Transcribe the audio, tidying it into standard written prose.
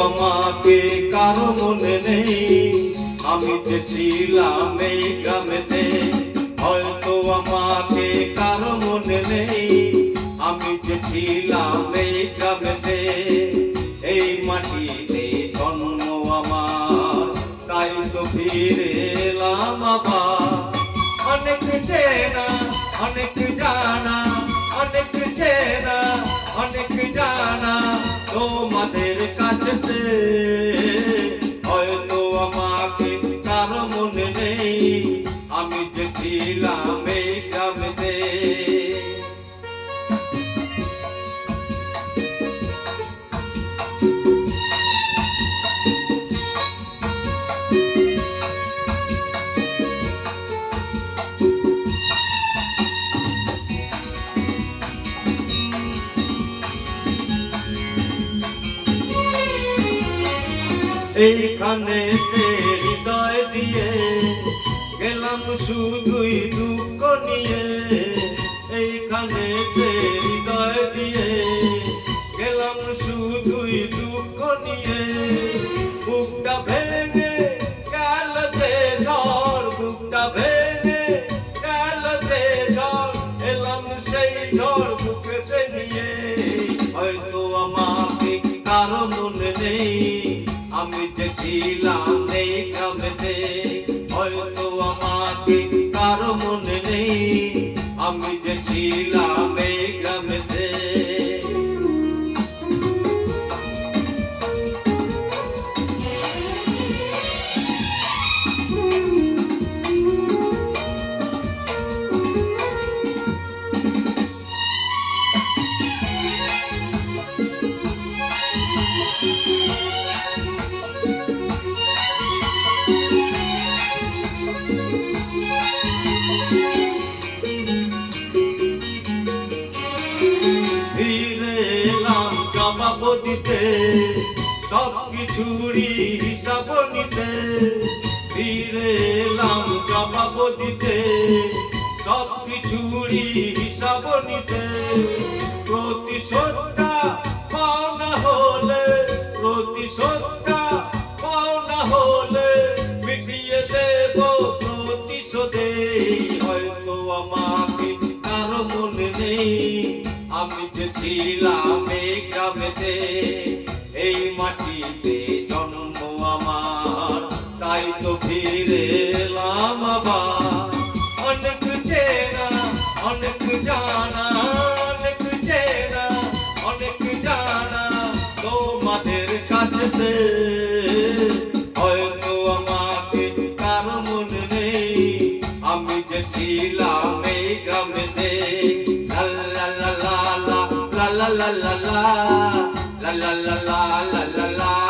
আমাকে কারো মনে নেই, আমি যে ছিলাম এই গ্রামেতে। হয়তো আমাকে কারো মনে নেই, আমি যে ছিলাম এই গ্রামেতে। এই মাটিতে জন্ম আমার, তাই তো ফিরে এলাম আবার। অনেক চেনা অনেক জানা, অনেক চেনা অনেক জানা তোমাদের কাছে। হয়তো আমাকে কারো মনে নেই, আমি যে ছিলাম এই গ্রামেতে। এইখানে হৃদয় দিয়ে গেলাম শুধুই দুঃখ নিয়ে। এইখানে হৃদয় দিয়ে গেলাম শুধুই দুঃখ নিয়ে। বুকটা ভেঙে গেল যে ঝড়, বুকটা ভেঙে গেল যে ঝড়, এলাম সেই ঝড় বুকেতে নিয়ে। হয়তো আমাকে কারো মনে নেই, আমি যে ছিলাম এই গ্রামেতে। হয়তো আমাকে কারো মনে নেই, আমি যে ছিলাম এই গ্রামেতে। ফিরে এলাম জবাব দিতে, সব কিছুরই হিসাব নিতে। ফিরে এলাম জবাব দিতে, সব কিছুরই হিসাব নিতে। প্রতিশোধটা পাওনা হলে, প্রতিশোধটা পাওনা হলে মিটিয়ে দেব প্রতিশোধে। হয়তো আমাকে কারো মনে নেই, আমি যে ছিলাম এই গ্রামেতে। এই মাটিতে জন্ম আমার, তাই তো ফিরে এলাম আবার। অনেক চেনা অনেক জানা, অনেক চেনা অনেক জানা তোমাদের কাছে। হয়তো আমাকে কারো মনে নেই, আমি যে ছিলাম এই গ্রামেতে। la la la la la la la la la la la la la la la la